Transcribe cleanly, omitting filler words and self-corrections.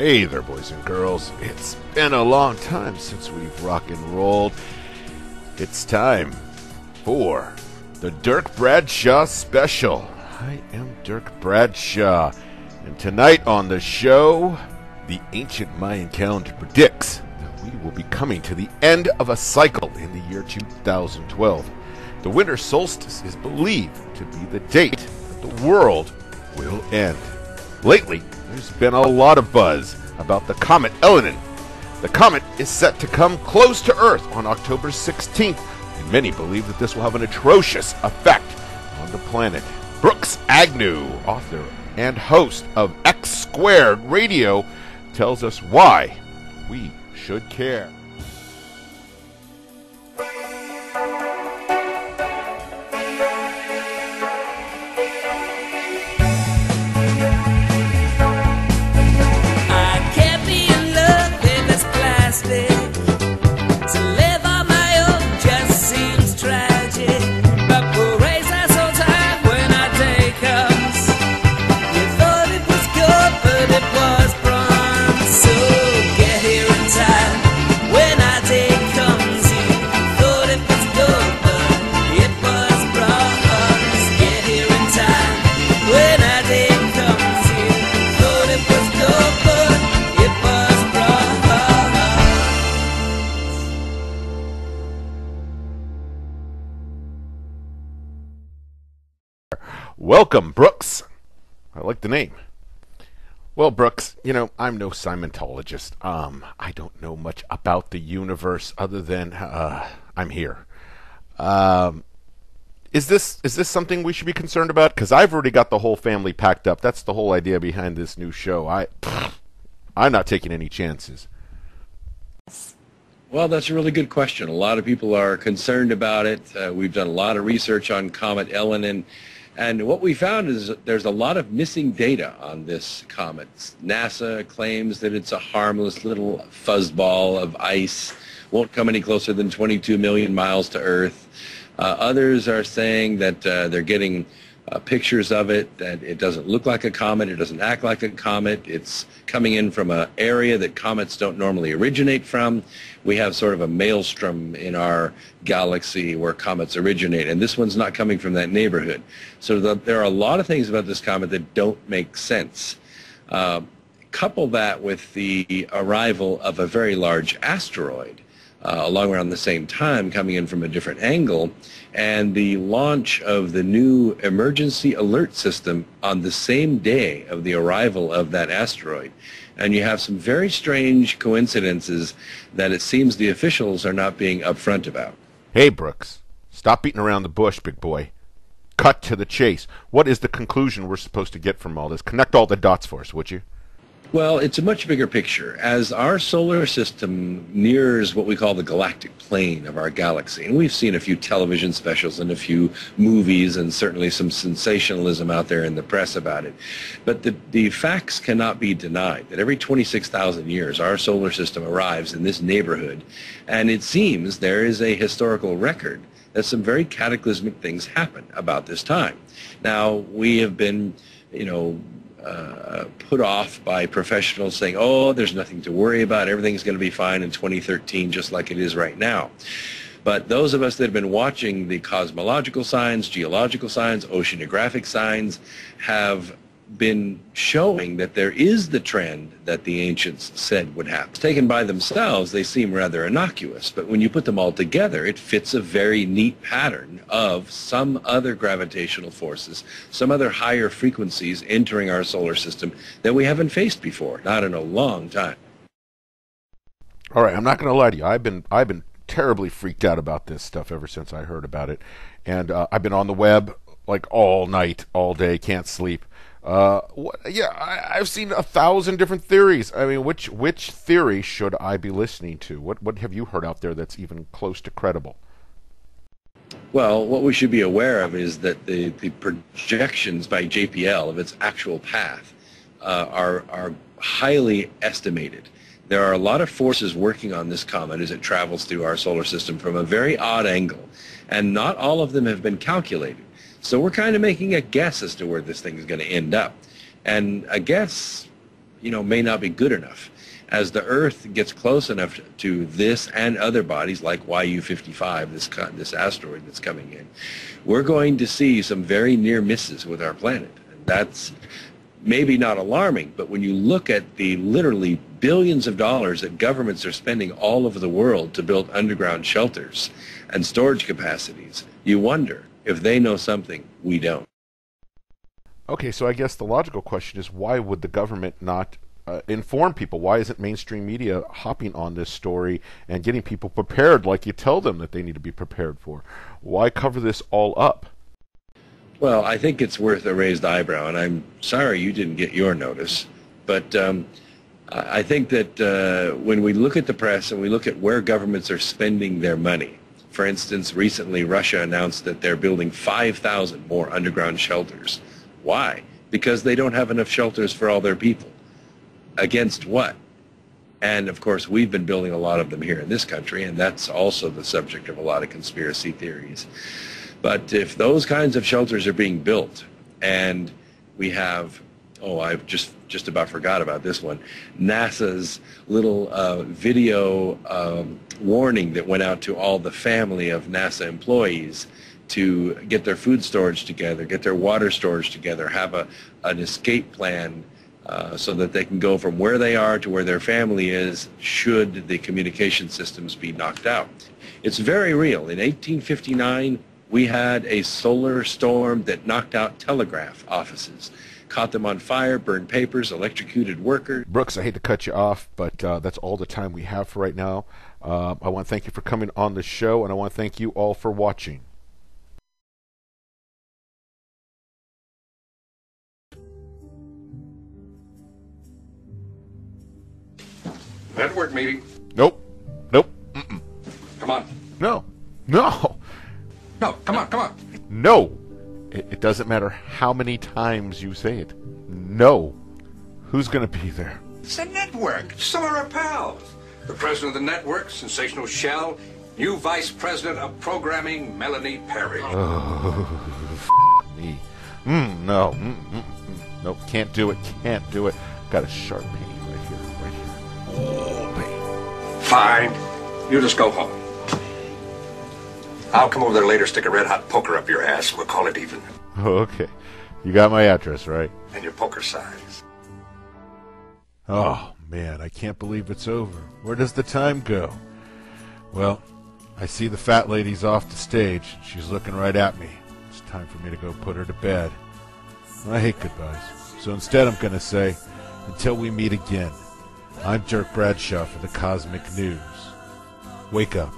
Hey there, boys and girls. It's been a long time since we've rock and rolled. It's time for the Dirk Bradshaw special. I am Dirk Bradshaw, and tonight on the show, the ancient Mayan calendar predicts that we will be coming to the end of a cycle in the year 2012. The winter solstice is believed to be the date that the world will end. Lately, there's been a lot of buzz about the comet Elenin. The comet is set to come close to Earth on October 16th, and many believe that this will have an atrocious effect on the planet. Brooks Agnew, author and host of X Squared Radio, tells us why we should care. Welcome, Brooks. I like the name. Well, Brooks, I'm no Scientologist. I don't know much about the universe other than I'm here. Is this something we should be concerned about? Because I've already got the whole family packed up. That's the whole idea behind this new show. I'm not taking any chances. Well, that's a really good question. A lot of people are concerned about it. We've done a lot of research on Comet Elenin. And what we found is that there's a lot of missing data on this comet. NASA claims that it's a harmless little fuzzball of ice, won't come any closer than 22 million miles to Earth. Others are saying that they're getting pictures of it, that it doesn't look like a comet, it doesn't act like a comet, it's coming in from an area that comets don't normally originate from. We have sort of a maelstrom in our galaxy where comets originate, and this one's not coming from that neighborhood. So there are a lot of things about this comet that don't make sense. Couple that with the arrival of a very large asteroid along around the same time, coming in from a different angle, and the launch of the new emergency alert system on the same day of the arrival of that asteroid. And you have some very strange coincidences that it seems the officials are not being upfront about. Hey, Brooks, stop beating around the bush, big boy. Cut to the chase. What is the conclusion we're supposed to get from all this? Connect all the dots for us, would you? Well, it's a much bigger picture. As our solar system nears what we call the galactic plane of our galaxy, and we've seen a few television specials and a few movies and certainly some sensationalism out there in the press about it, but the facts cannot be denied that every 26,000 years our solar system arrives in this neighborhood, and it seems there is a historical record that some very cataclysmic things happen about this time. Now, we have been, put off by professionals saying, oh, there's nothing to worry about, everything's going to be fine in 2013 just like it is right now. But those of us that have been watching the cosmological signs, geological signs, oceanographic signs have been showing that there is the trend that the ancients said would happen. Taken by themselves, they seem rather innocuous, but when you put them all together, it fits a very neat pattern of some other gravitational forces, some other higher frequencies entering our solar system that we haven't faced before, not in a long time. All right, I'm not going to lie to you. I've been terribly freaked out about this stuff ever since I heard about it, and I've been on the web like all night, all day, can't sleep. I've seen 1,000 different theories. I mean, which theory should I be listening to? What have you heard out there that's even close to credible? Well, what we should be aware of is that the projections by JPL of its actual path are highly estimated. There are a lot of forces working on this comet as it travels through our solar system from a very odd angle, and not all of them have been calculated. So we're kind of making a guess as to where this thing is going to end up. And a guess may not be good enough. As the Earth gets close enough to this and other bodies like YU-55, this asteroid that's coming in, we're going to see some very near misses with our planet. And that's maybe not alarming, but when you look at the literally billions of dollars that governments are spending all over the world to build underground shelters and storage capacities, you wonder if they know something we don't. Okay, so I guess the logical question is, why would the government not inform people? Why isn't mainstream media hopping on this story and getting people prepared like you tell them that they need to be prepared for? Why cover this all up? Well, I think it's worth a raised eyebrow, and I'm sorry you didn't get your notice. But I think that when we look at the press and we look at where governments are spending their money, for instance, recently Russia announced that they're building 5,000 more underground shelters. Why? Because they don't have enough shelters for all their people. Against what? And of course, we've been building a lot of them here in this country, and that's also the subject of a lot of conspiracy theories. But if those kinds of shelters are being built, and we have, I've just about forgot about this one, NASA's little video warning that went out to all the family of NASA employees to get their food storage together, get their water storage together, have an escape plan so that they can go from where they are to where their family is should the communication systems be knocked out. It's very real. In 1859, we had a solar storm that knocked out telegraph offices, caught them on fire, burned papers, electrocuted workers. Brooks, I hate to cut you off, but that's all the time we have for right now. I want to thank you for coming on the show, and I want to thank you all for watching. Network meeting. Nope. Mm-mm. Come on. No. No, come on. No. It doesn't matter how many times you say it. No. Who's going to be there? It's a network. Some of our pals. The president of the network, Sensational Shell. New vice president of programming, Melanie Perry. Oh, me. No. Nope, can't do it. Got a sharp pain right here. Oh, pain. Fine. You just go home. I'll come over there later, stick a red-hot poker up your ass, and we'll call it even. Okay. You got my address, right? And your poker size. Oh, man, I can't believe it's over. Where does the time go? Well, I see the fat lady's off the stage. She's looking right at me. It's time for me to go put her to bed. I hate goodbyes. So instead I'm going to say, until we meet again, I'm Dirk Bradshaw for the Cosmic News. Wake up.